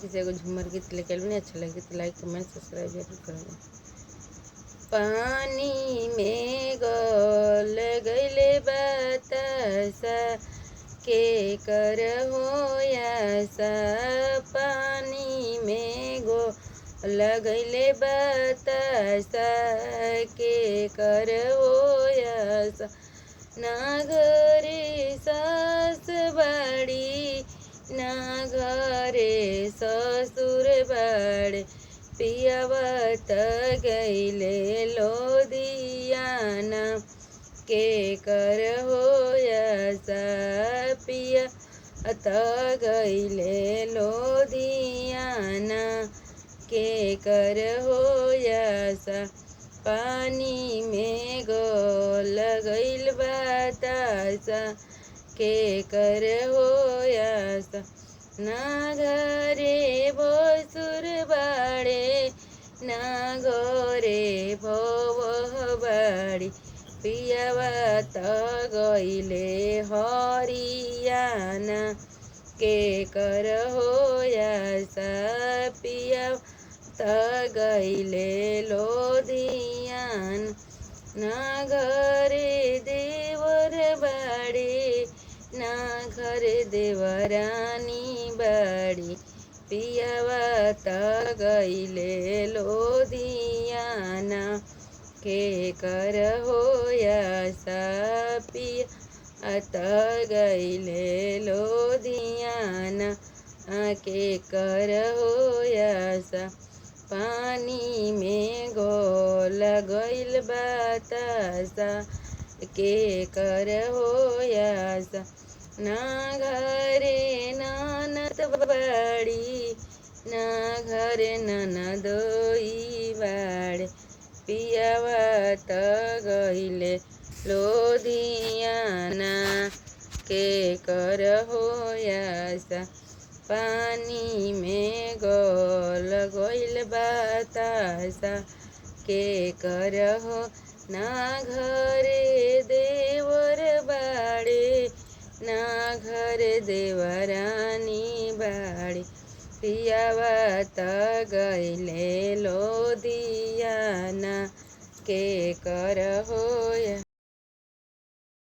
किसी को झूमर गीत लेके नहीं अच्छा लगे तो लाइक कमेंट सब्सक्राइब जरूर करेंगे। पानी में गोल गईले बतासा के कर होयासा, पानी में गोल गईले बतासा के कर होयासा, ना घरे सास बाड़ी ना घरे ससुर बाड़े, पियावा त गईले लोधियाना के कर होयासा, पिया त गईले लोधियाना के कर होयासा, पानी में गोल गईल बतासा के कर होयासा, ना घरे भसुर बाड़े ना घरे भव बाड़ी, पियावा त गईले हरियाना के कर होयासा, पिया त गईले लोधियान, ना घरे देवर बाड़ी ना घर देवरानी बाड़ी, पियावा त गईले लोधियाना के कर होयासा, पिया त गईले लोधियाना के कर होयासा, पानी में गोल गईल बतासा के कर होयासा, ना घरे ननद बाड़ी ना घरे ननदोई बाड़े, पियावा त गईले लोधियाना के कर होयासा, पानी में गोल गईल बतासा के कर हो, ना घरे देवर बाड़े ना घर देवरानी बाड़ी, पियावा त गईले लोधियाना के कर होया।